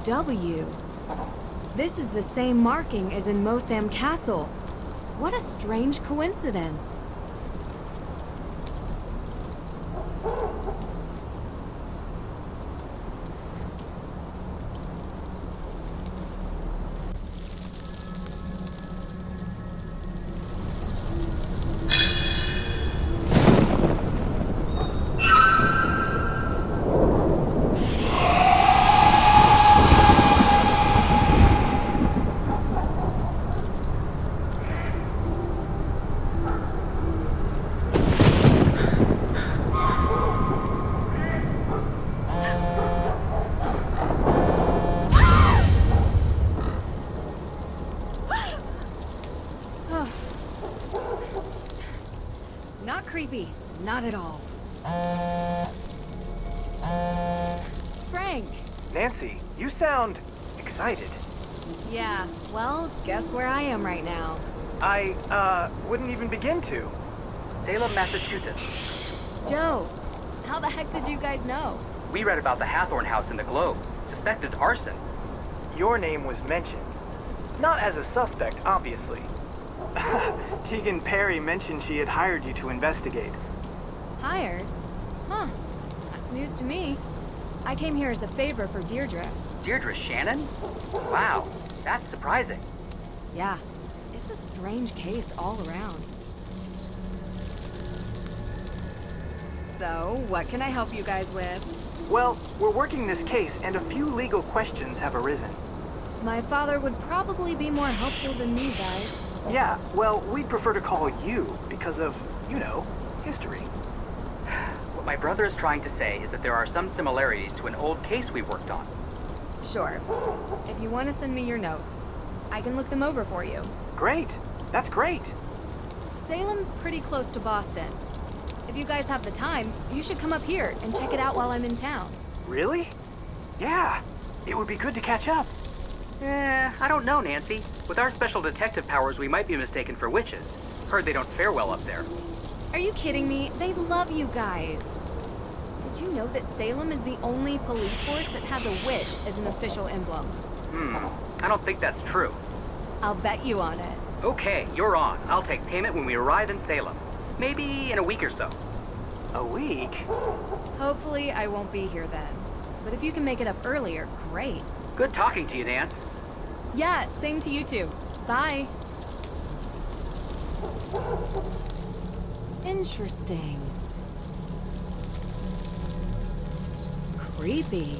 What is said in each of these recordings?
W. This is the same marking as in Mosam Castle. What a strange coincidence. Not creepy. Not at all. Frank! Nancy, you sound excited. Yeah, well, guess where I am right now. I wouldn't even begin to. Salem, Massachusetts. Joe, how the heck did you guys know? We read about the Hathorne House in the Globe. Suspected arson. Your name was mentioned. Not as a suspect, obviously. Tegan Perry mentioned she had hired you to investigate. Hired? Huh. That's news to me. I came here as a favor for Deirdre. Deirdre Shannon? Wow, that's surprising. Yeah, it's a strange case all around. So, what can I help you guys with? Well, we're working this case, and a few legal questions have arisen. My father would probably be more helpful than me, guys. Yeah, well, we'd prefer to call you because of, you know, history. What my brother is trying to say is that there are some similarities to an old case we worked on. Sure. If you want to send me your notes, I can look them over for you. Great. That's great. Salem's pretty close to Boston. If you guys have the time, you should come up here and check it out while I'm in town. Really? Yeah. It would be good to catch up. I don't know, Nancy. With our special detective powers, we might be mistaken for witches. Heard they don't fare well up there. Are you kidding me? They love you guys. Did you know that Salem is the only police force that has a witch as an official emblem? I don't think that's true. I'll bet you on it. Okay, you're on. I'll take payment when we arrive in Salem. Maybe in a week or so. A week? Hopefully I won't be here then. But if you can make it up earlier, great. Good talking to you, Nance. Yeah, same to you two. Bye. Interesting. Creepy.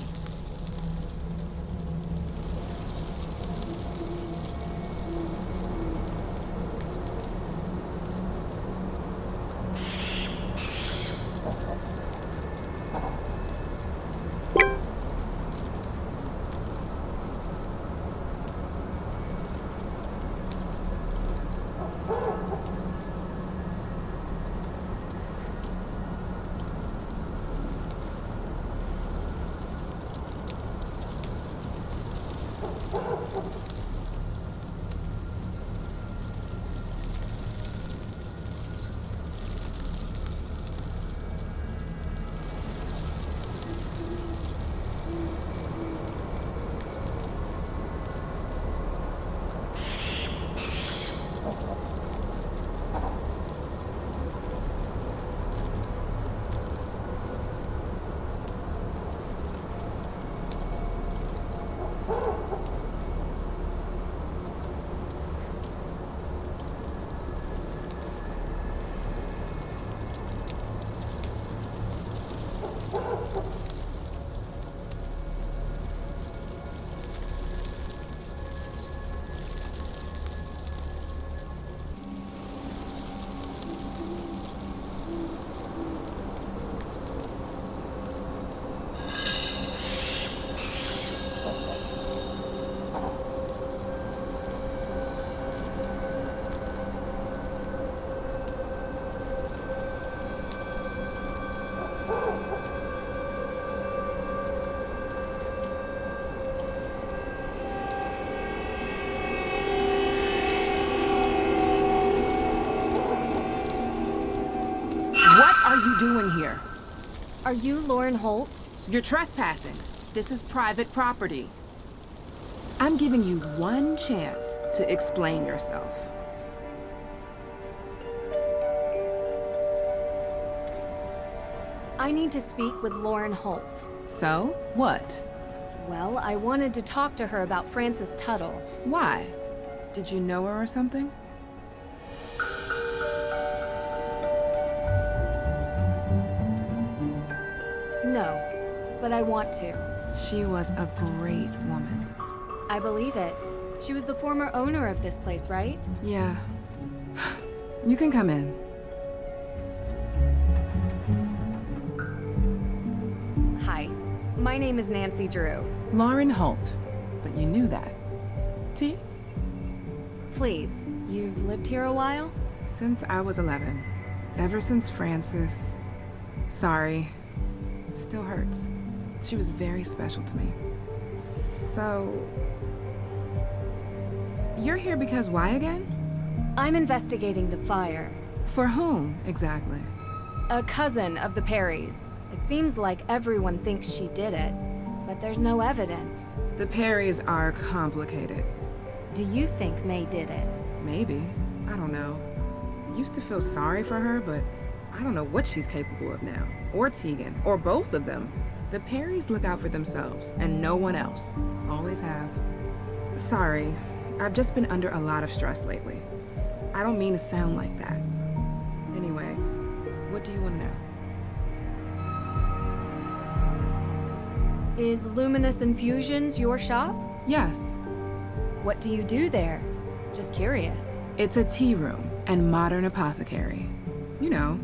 What are you doing here? Are you Lauren Holt? You're trespassing. This is private property. I'm giving you one chance to explain yourself. I need to speak with Lauren Holt. So, what? Well, I wanted to talk to her about Frances Tuttle. Why? Did you know her or something? No, but I want to. She was a great woman. I believe it. She was the former owner of this place, right? Yeah. You can come in. Hi, my name is Nancy Drew. Lauren Holt. But you knew that. T? Please, you've lived here a while? Since I was 11. Ever since Frances. Sorry. Still hurts. She was very special to me. So... You're here because why again? I'm investigating the fire. For whom, exactly? A cousin of the Perrys. It seems like everyone thinks she did it, but there's no evidence. The Perrys are complicated. Do you think May did it? Maybe. I don't know. Used to feel sorry for her, but I don't know what she's capable of now. Or Tegan, or both of them. The Perrys look out for themselves, and no one else. Always have. Sorry, I've just been under a lot of stress lately. I don't mean to sound like that. Anyway, what do you want to know? Is Luminous Infusions your shop? Yes, What do you do there? Just curious. it's a tea room and modern apothecary. You know,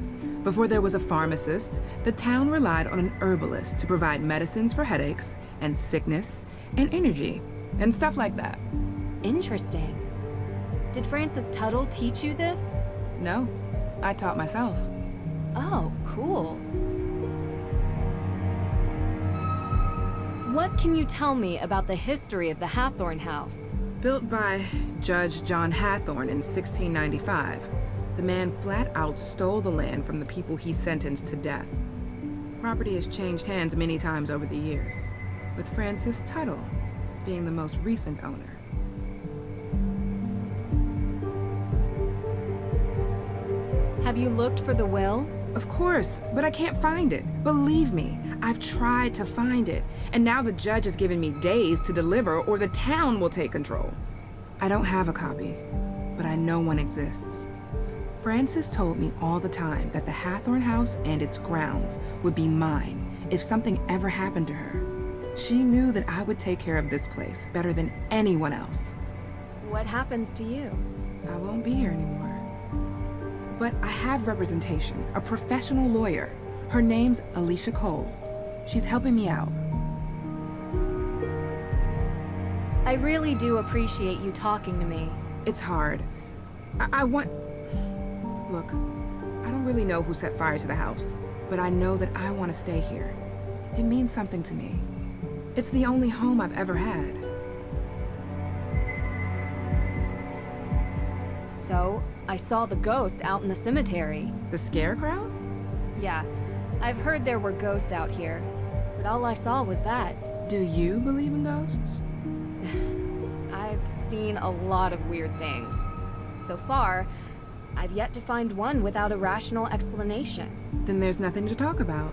before there was a pharmacist, the town relied on an herbalist to provide medicines for headaches and sickness and energy and stuff like that. Interesting. Did Frances Tuttle teach you this? No, I taught myself. Oh, cool. What can you tell me about the history of the Hathorne House? Built by Judge John Hathorne in 1695, the man flat out stole the land from the people he sentenced to death. Property has changed hands many times over the years, with Frances Tuttle being the most recent owner. Have you looked for the will? Of course, but I can't find it. Believe me, I've tried to find it, and now the judge has given me days to deliver or the town will take control. I don't have a copy, but I know one exists. Frances told me all the time that the Hathorne House and its grounds would be mine if something ever happened to her. She knew that I would take care of this place better than anyone else. What happens to you? I won't be here anymore. But I have representation, a professional lawyer. Her name's Alicia Cole. She's helping me out. I really do appreciate you talking to me. It's hard. I want... Look, I don't really know who set fire to the house, but I know that I want to stay here. It means something to me. It's the only home I've ever had. So, I saw the ghost out in the cemetery. The scarecrow? Yeah, I've heard there were ghosts out here, but all I saw was that. Do you believe in ghosts? I've seen a lot of weird things. So far, I've yet to find one without a rational explanation. Then there's nothing to talk about.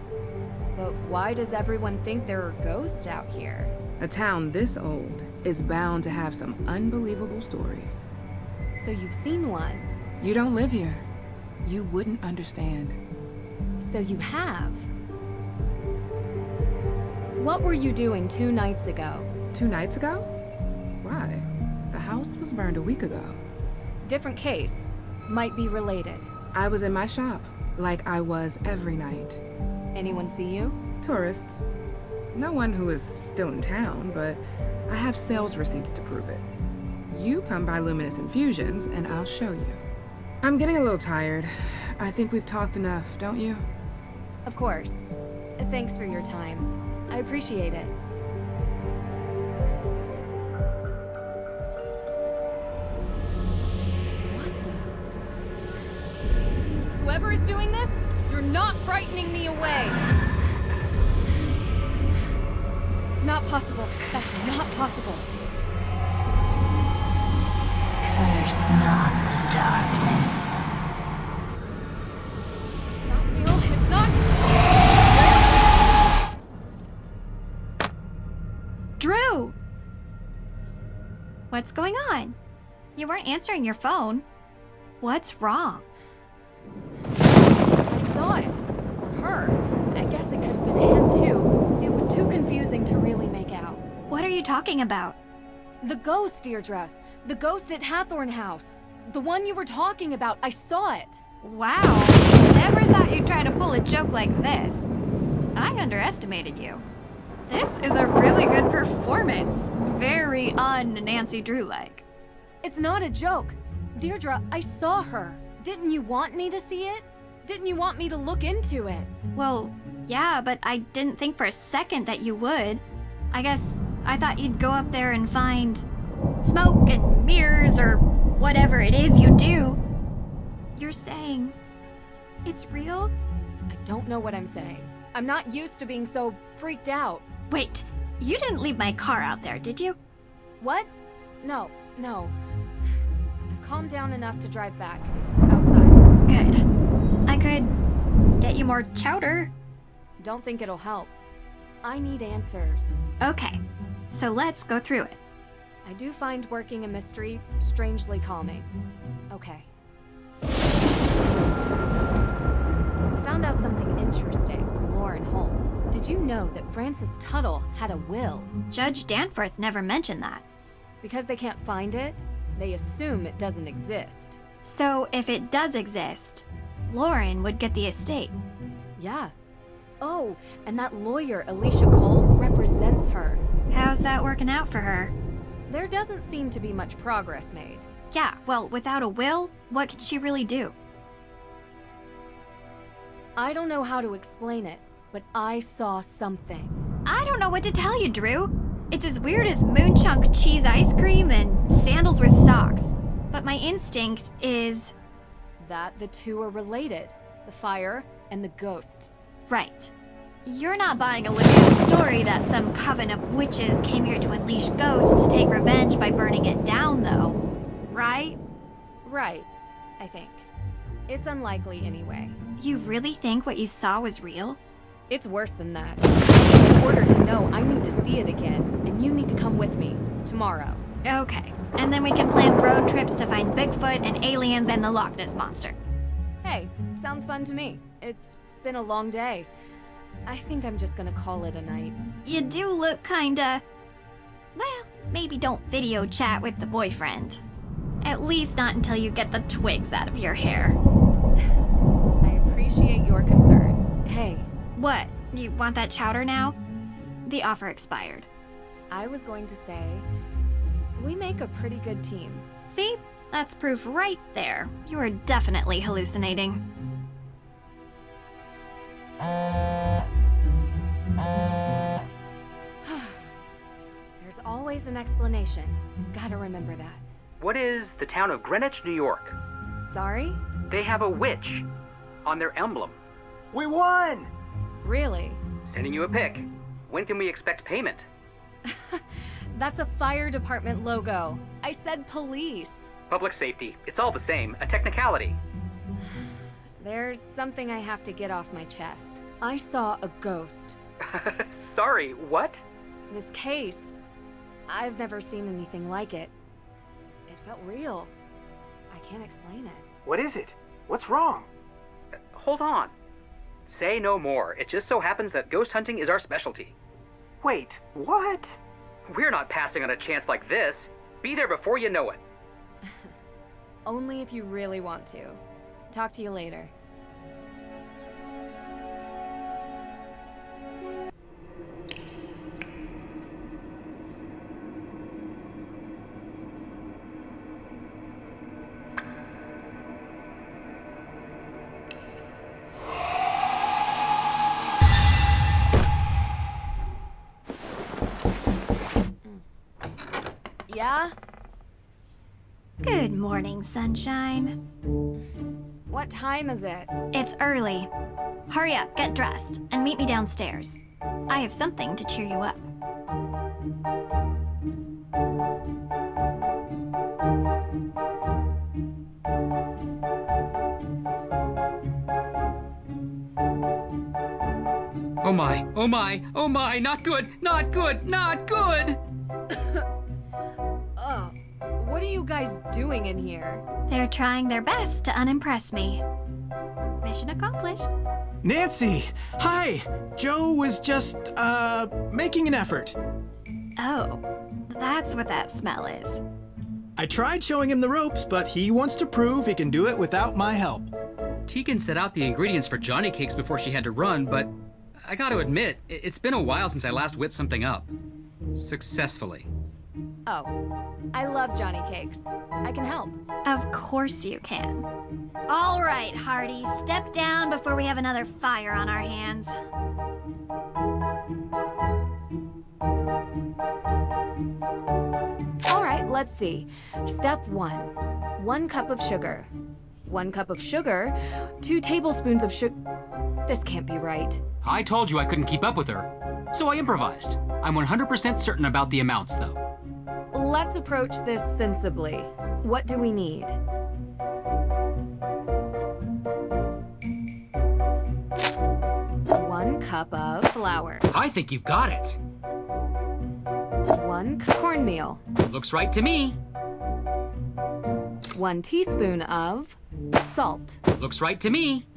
But why does everyone think there are ghosts out here? A town this old is bound to have some unbelievable stories. So you've seen one? You don't live here. You wouldn't understand. So you have? What were you doing 2 nights ago? 2 nights ago? Why? The house was burned a week ago. Different case. Might be related. I was in my shop, like I was every night. Anyone see you? Tourists. No one who is still in town, but I have sales receipts to prove it. You come by Luminous Infusions, and I'll show you. I'm getting a little tired. I think we've talked enough, don't you? Of course. Thanks for your time. I appreciate it. Whoever is doing this, you're not frightening me away. Not possible. That's not possible. Curse not the darkness. It's not real. It's not. Drew! What's going on? You weren't answering your phone. What's wrong? I saw it. Or her. I guess it could have been him, too. It was too confusing to really make out. What are you talking about? The ghost, Deirdre. The ghost at Hathorne House. The one you were talking about. I saw it. Wow. Never thought you'd try to pull a joke like this. I underestimated you. This is a really good performance. Very un-Nancy Drew-like. It's not a joke. Deirdre, I saw her. Didn't you want me to see it? Didn't you want me to look into it? Well, yeah, but I didn't think for a second that you would. I guess I thought you'd go up there and find smoke and mirrors or whatever it is you do. You're saying it's real? I don't know what I'm saying. I'm not used to being so freaked out. Wait, you didn't leave my car out there, did you? What? No. I've calmed down enough to drive back. It's outside. Good. I could get you more chowder. Don't think it'll help. I need answers. Okay, so let's go through it. I do find working a mystery strangely calming. Okay. I found out something interesting from Lauren Holt. Did you know that Francis Tuttle had a will? Judge Danforth never mentioned that. Because they can't find it, they assume it doesn't exist. So if it does exist, Lauren would get the estate. Yeah. Oh, and that lawyer, Alicia Cole, represents her. How's that working out for her? There doesn't seem to be much progress made. Yeah, well, without a will, what could she really do? I don't know how to explain it, but I saw something. I don't know what to tell you, Drew. It's as weird as moonchunk cheese ice cream and sandals with socks. But my instinct is... that the two are related. The fire and the ghosts. Right. You're not buying Olivia's story that some coven of witches came here to unleash ghosts to take revenge by burning it down, though. Right? Right, I think. It's unlikely anyway. You really think what you saw was real? It's worse than that. In order to know, I need to see it again, and you need to come with me tomorrow. Okay. And then we can plan road trips to find Bigfoot and aliens and the Loch Ness Monster. Hey, sounds fun to me. It's been a long day. I think I'm just gonna call it a night. You do look kinda... well, maybe don't video chat with the boyfriend. At least not until you get the twigs out of your hair. I appreciate your concern. Hey, What? You want that chowder now? The offer expired. I was going to say, we make a pretty good team. See? That's proof right there. You are definitely hallucinating. There's always an explanation. Gotta remember that. What is the town of Greenwich, New York? Sorry? They have a witch on their emblem. We won! Really? Sending you a pic. When can we expect payment? That's a fire department logo. I said police. Public safety. It's all the same. A technicality. There's something I have to get off my chest. I saw a ghost. Sorry, what? This case, I've never seen anything like it. It felt real. I can't explain it. What is it? What's wrong? Hold on. Say no more. It just so happens that ghost hunting is our specialty. Wait, what? We're not passing on a chance like this. Be there before you know it. Only if you really want to. Talk to you later. Yeah? Good morning, sunshine. What time is it? It's early. Hurry up, get dressed, and meet me downstairs. I have something to cheer you up. Oh my, oh my, oh my, not good, not good, not good! Ugh. What are you guys doing in here? They're trying their best to unimpress me. Mission accomplished. Nancy! Hi! Joe was just, making an effort. Oh, that's what that smell is. I tried showing him the ropes, but he wants to prove he can do it without my help. Tegan set out the ingredients for Johnny cakes before she had to run, but I gotta admit, it's been a while since I last whipped something up. Successfully. Oh, I love Johnny Cakes. I can help. Of course you can. All right, Hardy, step down before we have another fire on our hands. All right, let's see. Step 1. 1 cup of sugar. 1 cup of sugar. 2 tablespoons of sugar. This can't be right. I told you I couldn't keep up with her, so I improvised. I'm 100% certain about the amounts, though. Let's approach this sensibly. What do we need? One cup of flour. I think you've got it. 1 cup cornmeal. Looks right to me. 1 teaspoon of salt. Looks right to me.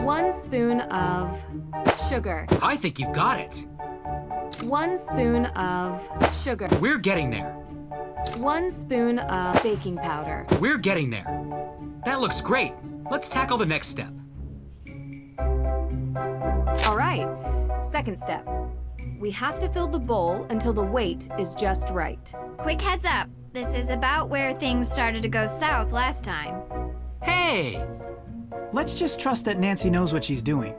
1 spoon of sugar. I think you've got it. 1 spoon of sugar. We're getting there. 1 spoon of baking powder. We're getting there. That looks great. Let's tackle the next step. All right, second step. We have to fill the bowl until the weight is just right. Quick heads up. This is about where things started to go south last time. Hey! Let's just trust that Nancy knows what she's doing.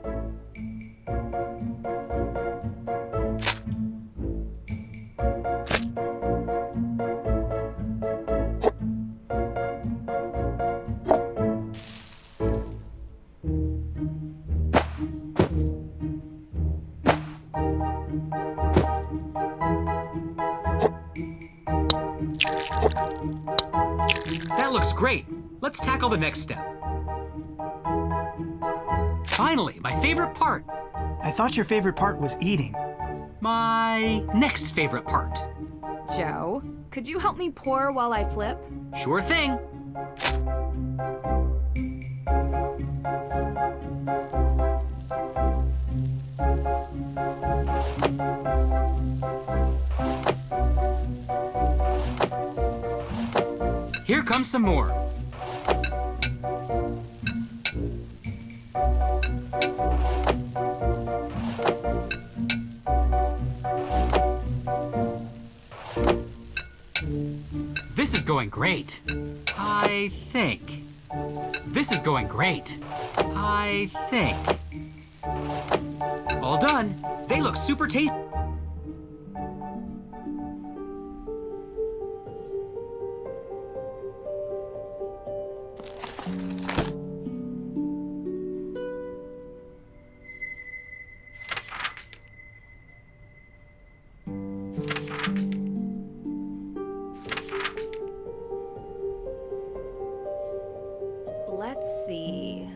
That looks great. Let's tackle the next step. Finally, my favorite part. I thought your favorite part was eating. My next favorite part. Joe, could you help me pour while I flip? Sure thing. Here comes some more. This is going great. I think. This is going great. I think. All done. They look super tasty. Let's see.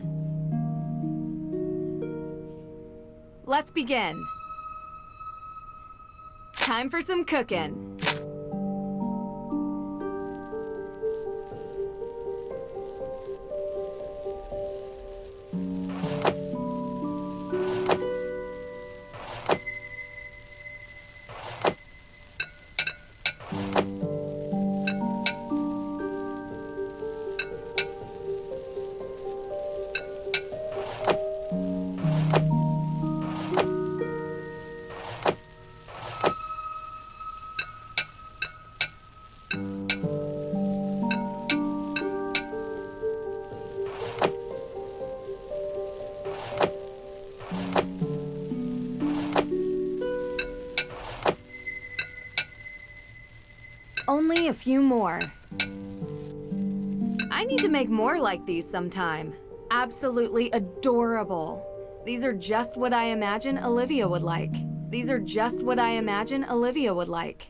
Let's begin. Time for some cooking. Only a few more. I need to make more like these sometime. Absolutely adorable. These are just what I imagine Olivia would like. These are just what I imagine Olivia would like.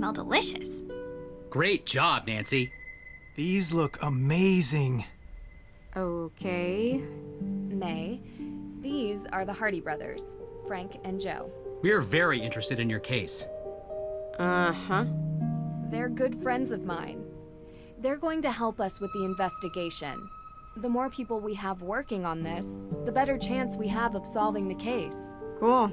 smell delicious. Great job, Nancy. These look amazing. Okay. May, these are the Hardy brothers, Frank and Joe. We're very interested in your case. Uh-huh. They're good friends of mine. They're going to help us with the investigation. The more people we have working on this, the better chance we have of solving the case. Cool.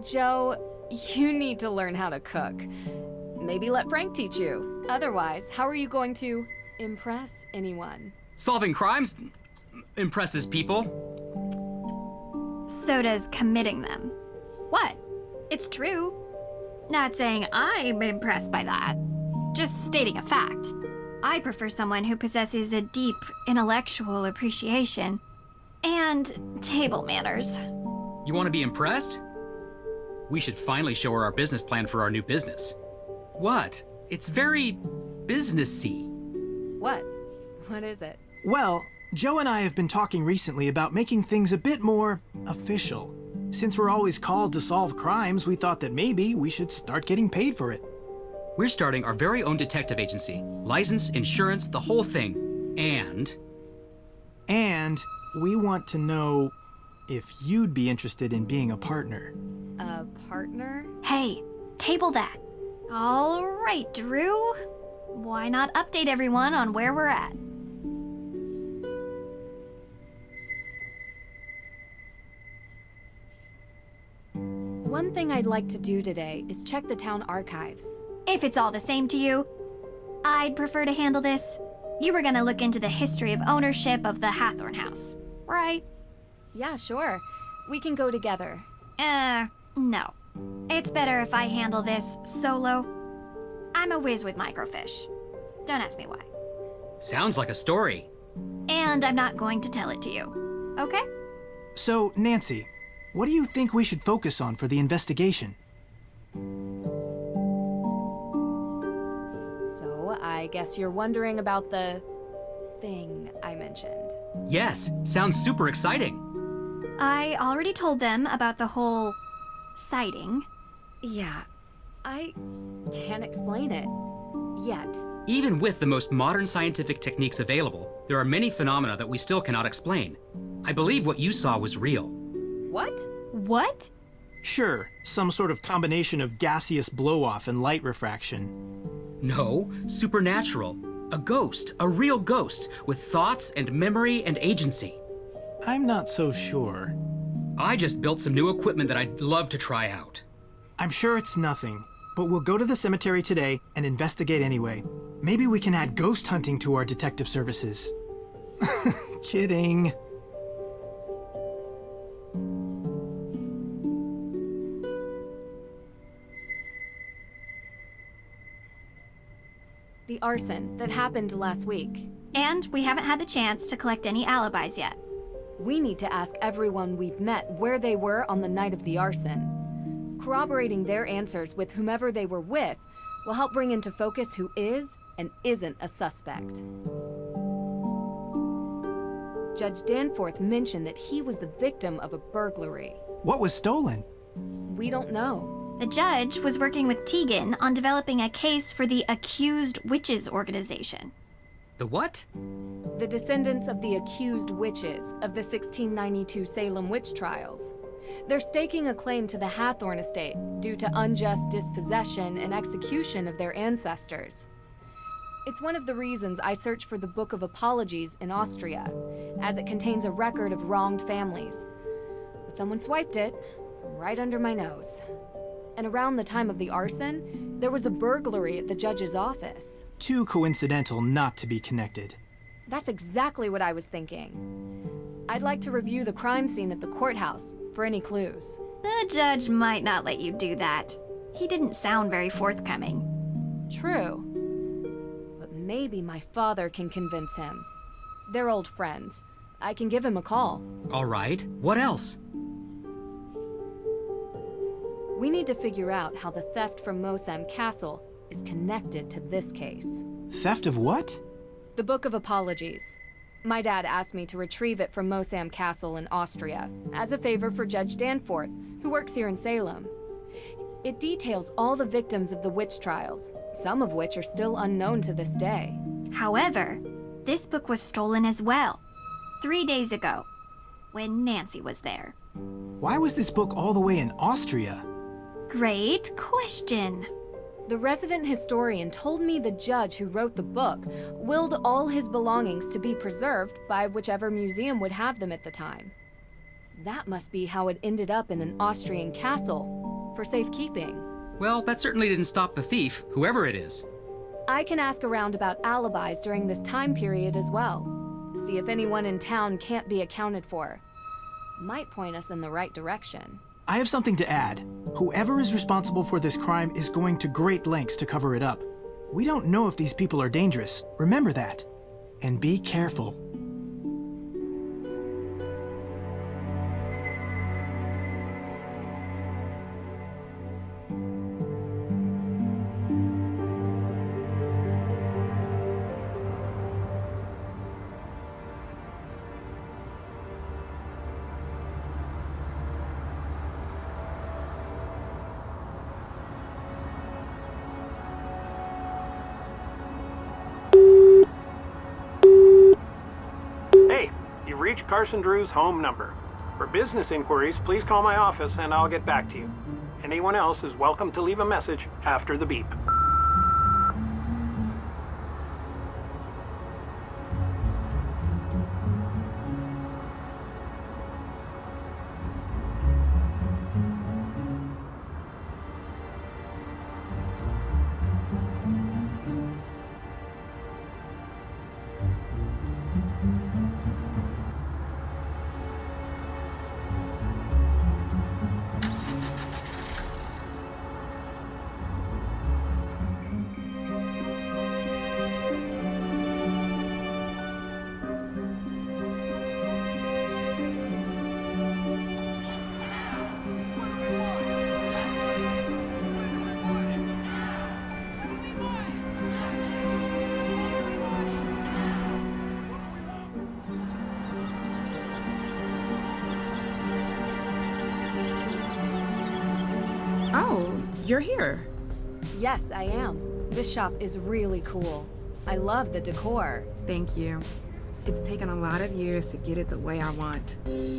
Joe, you need to learn how to cook. Maybe let Frank teach you. Otherwise, how are you going to impress anyone? Solving crimes impresses people. So does committing them. What? It's true. Not saying I'm impressed by that. Just stating a fact. I prefer someone who possesses a deep intellectual appreciation and table manners. You want to be impressed? We should finally show her our business plan for our new business. What? It's very businessy. What? What is it? Well, Joe and I have been talking recently about making things a bit more official. Since we're always called to solve crimes, we thought that maybe we should start getting paid for it. We're starting our very own detective agency. License, insurance, the whole thing. And we want to know if you'd be interested in being a partner. A partner? Hey, table that. All right, Drew. Why not update everyone on where we're at? One thing I'd like to do today is check the town archives. If it's all the same to you, I'd prefer to handle this. You were gonna look into the history of ownership of the Hathorne House, right? Yeah, sure. We can go together. No. It's better if I handle this solo. I'm a whiz with microfiche. Don't ask me why. sounds like a story. And I'm not going to tell it to you, okay? So, Nancy, what do you think we should focus on for the investigation? So, I guess you're wondering about the thing I mentioned. Yes, sounds super exciting. I already told them about the whole sighting. Yeah, I can't explain it yet. Even with the most modern scientific techniques available, there are many phenomena that we still cannot explain. I believe what you saw was real. What? What? Sure, some sort of combination of gaseous blow-off and light refraction. No, supernatural. A ghost, a real ghost, with thoughts and memory and agency. I'm not so sure. I just built some new equipment that I'd love to try out. I'm sure it's nothing, but we'll go to the cemetery today and investigate anyway. Maybe we can add ghost hunting to our detective services. Kidding. The arson that happened last week. And we haven't had the chance to collect any alibis yet. We need to ask everyone we've met where they were on the night of the arson. Corroborating their answers with whomever they were with will help bring into focus who is and isn't a suspect. Judge Danforth mentioned that he was the victim of a burglary. What was stolen? We don't know. The judge was working with Tegan on developing a case for the Accused Witches organization. The what? The descendants of the accused witches of the 1692 Salem witch trials. They're staking a claim to the Hathorne estate due to unjust dispossession and execution of their ancestors. It's one of the reasons I searched for the Book of Apologies in Austria, as it contains a record of wronged families. But someone swiped it from right under my nose. And around the time of the arson, there was a burglary at the judge's office. Too coincidental not to be connected. That's exactly what I was thinking. I'd like to review the crime scene at the courthouse for any clues. The judge might not let you do that. He didn't sound very forthcoming. True. But maybe my father can convince him. They're old friends. I can give him a call. All right, what else? We need to figure out how the theft from Mosam Castle is connected to this case. Theft of what? The Book of Apologies. My dad asked me to retrieve it from Mosam Castle in Austria as a favor for Judge Danforth, who works here in Salem. It details all the victims of the witch trials, some of which are still unknown to this day. However, this book was stolen as well, 3 days ago, when Nancy was there. Why was this book all the way in Austria? Great question. The resident historian told me the judge who wrote the book willed all his belongings to be preserved by whichever museum would have them at the time. That must be how it ended up in an Austrian castle, for safekeeping. Well, that certainly didn't stop the thief, whoever it is. I can ask around about alibis during this time period as well. See if anyone in town can't be accounted for. Might point us in the right direction. I have something to add. Whoever is responsible for this crime is going to great lengths to cover it up. We don't know if these people are dangerous. Remember that. And be careful. Carson Drew's home number. For business inquiries, please call my office and I'll get back to you. Anyone else is welcome to leave a message after the beep. Oh, you're here. Yes, I am. This shop is really cool. I love the decor. Thank you. It's taken a lot of years to get it the way I want.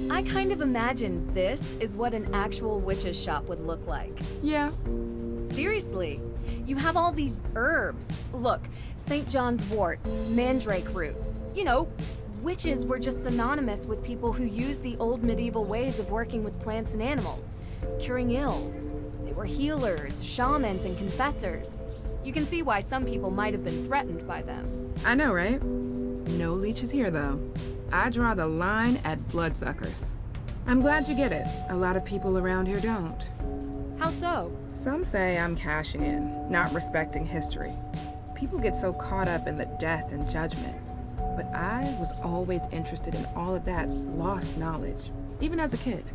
I kind of imagined this is what an actual witch's shop would look like. Yeah. Seriously, you have all these herbs. Look, St. John's wort, mandrake root. You know, witches were just synonymous with people who used the old medieval ways of working with plants and animals, curing ills. They were healers, shamans, and confessors. You can see why some people might have been threatened by them. I know, right? No leeches here, though. I draw the line at bloodsuckers. I'm glad you get it. A lot of people around here don't. How so? Some say I'm cashing in, not respecting history. People get so caught up in the death and judgment. But I was always interested in all of that lost knowledge, even as a kid.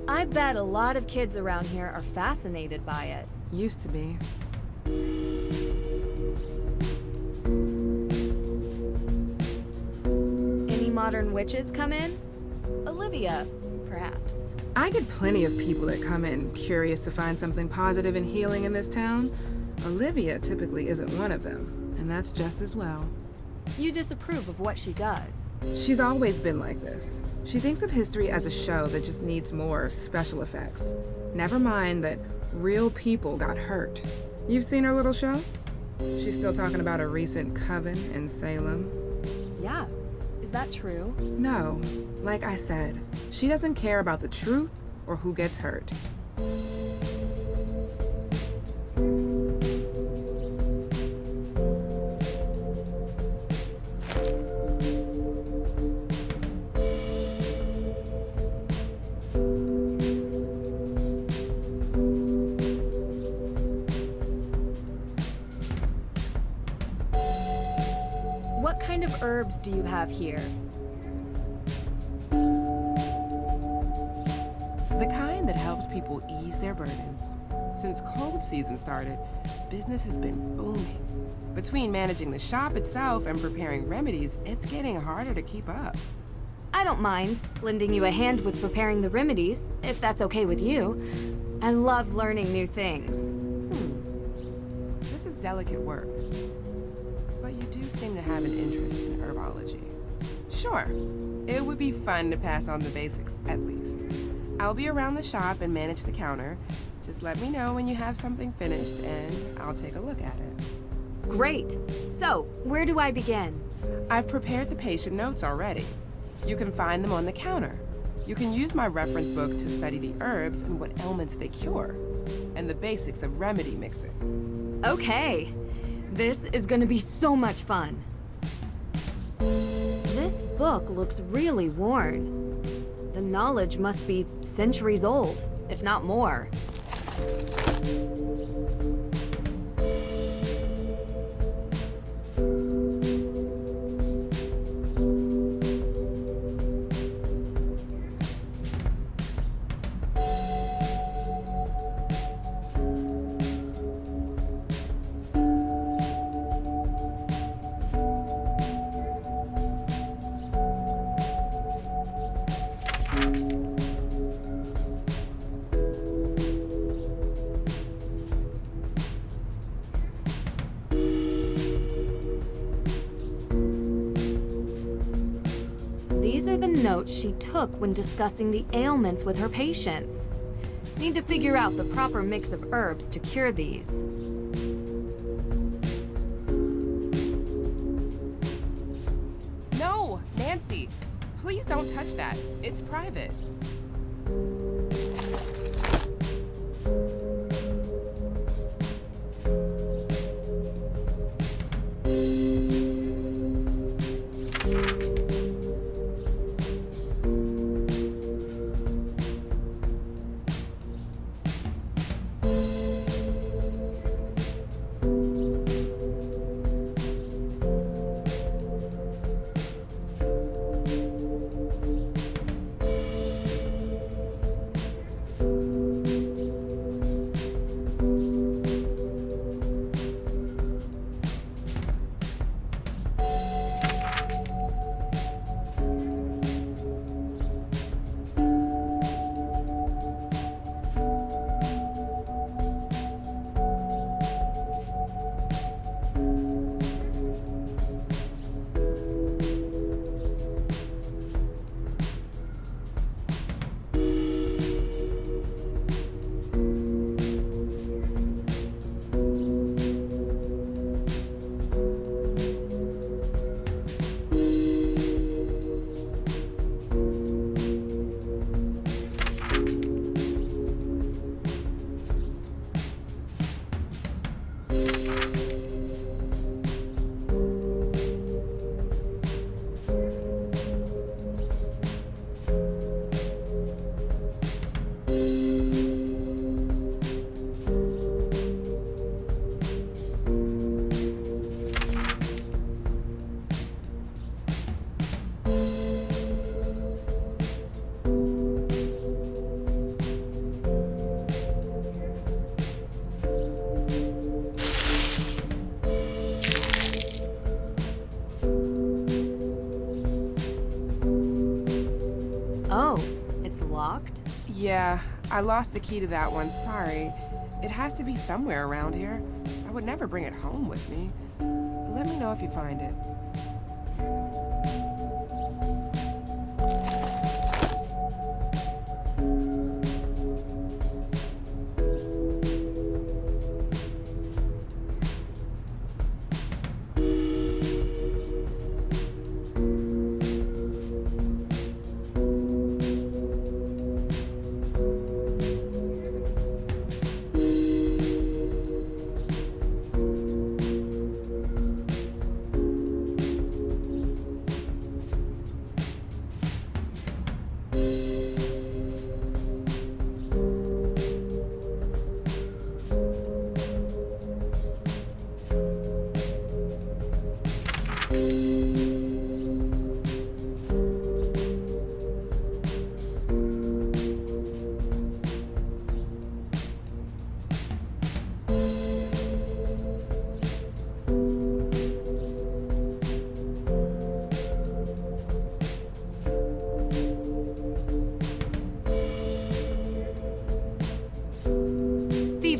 I bet a lot of kids around here are fascinated by it. Used to be. Any modern witches come in? Olivia, perhaps. I get plenty of people that come in curious to find something positive and healing in this town. Olivia typically isn't one of them, and that's just as well. You disapprove of what she does. She's always been like this. She thinks of history as a show that just needs more special effects. Never mind that real people got hurt. You've seen her little show? She's still talking about a recent coven in Salem. Yeah. Is that true? No. Like I said, she doesn't care about the truth or who gets hurt. What kind of herbs do you have here? The kind that helps people ease their burdens. Since cold season started, business has been booming. Between managing the shop itself and preparing remedies, it's getting harder to keep up. I don't mind lending you a hand with preparing the remedies, if that's okay with you. I love learning new things. This is delicate work. But you do seem to have an interest in herbology. Sure, it would be fun to pass on the basics, at least. I'll be around the shop and manage the counter. Just let me know when you have something finished, and I'll take a look at it. Great. So, where do I begin? I've prepared the patient notes already. You can find them on the counter. You can use my reference book to study the herbs and what ailments they cure, and the basics of remedy mixing. Okay. This is gonna be so much fun. This book looks really worn. The knowledge must be centuries old, if not more. These are the notes she took when discussing the ailments with her patients. Need to figure out the proper mix of herbs to cure these. No, Nancy, please don't touch that. It's private. Oh, it's locked? Yeah, I lost the key to that one, sorry. It has to be somewhere around here. I would never bring it home with me. Let me know if you find it.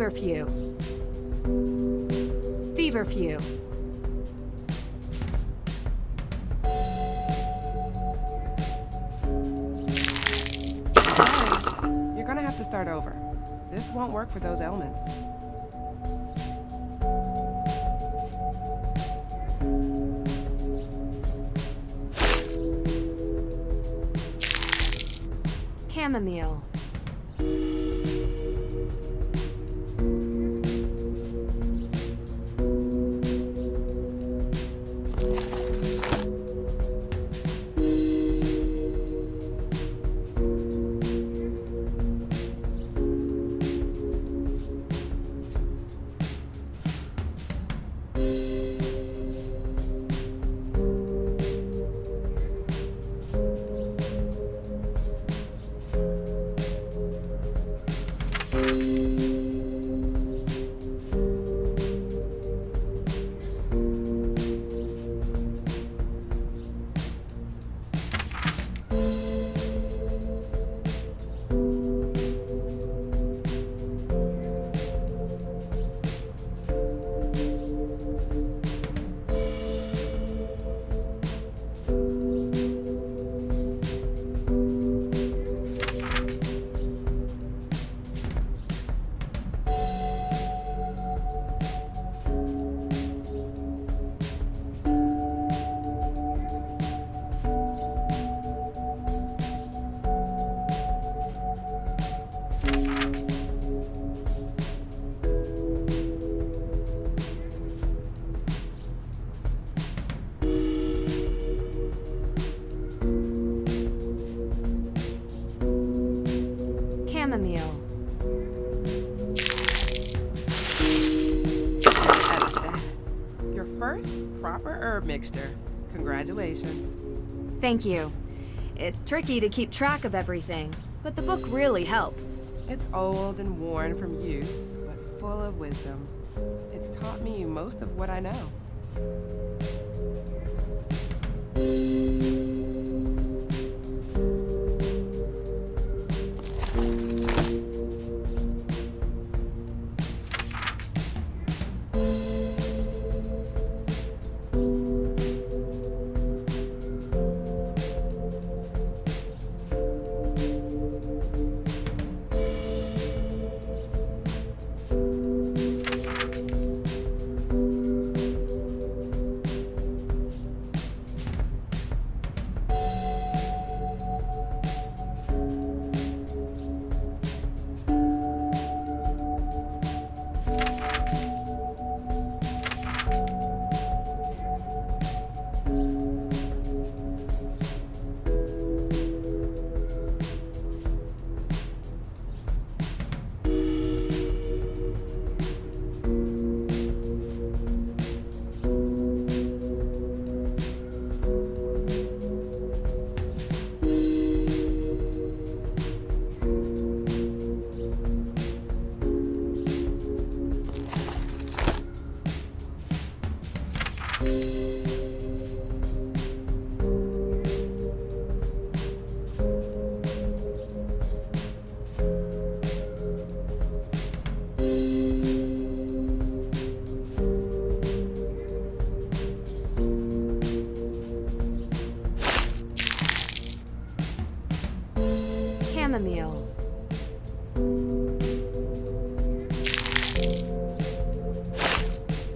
Feverfew. Feverfew. You're gonna have to start over. This won't work for those elements. Chamomile. Chamomile. Your first proper herb mixture. Congratulations. Thank you. It's tricky to keep track of everything, but the book really helps. It's old and worn from use, but full of wisdom. It's taught me most of what I know. Chamomile.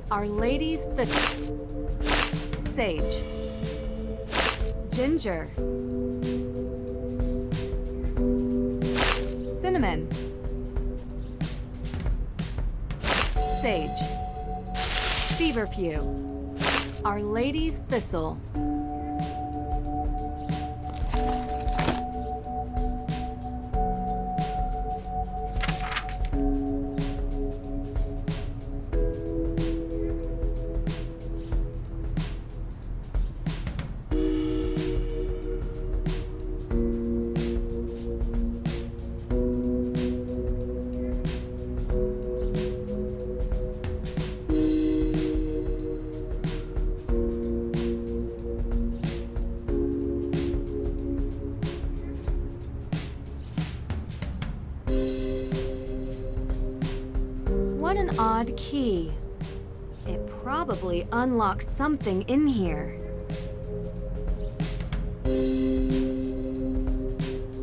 Our Lady's the Sage. Ginger. Cinnamon. Sage. Feverfew. Our Lady's Thistle. odd key. It probably unlocks something in here.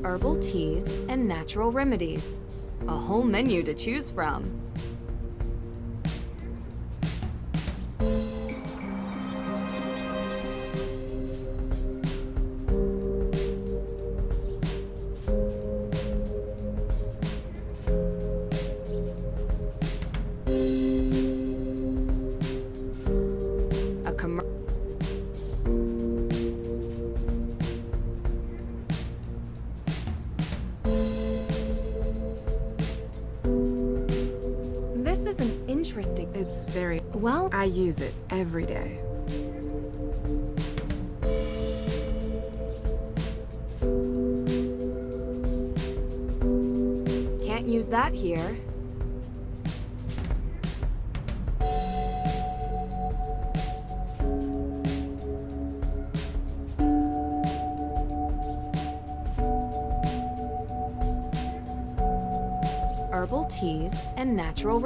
Herbal teas and natural remedies. A whole menu to choose from. This is an interesting... It's very... Well, I use it every day. can't use that here. Herbal teas and natural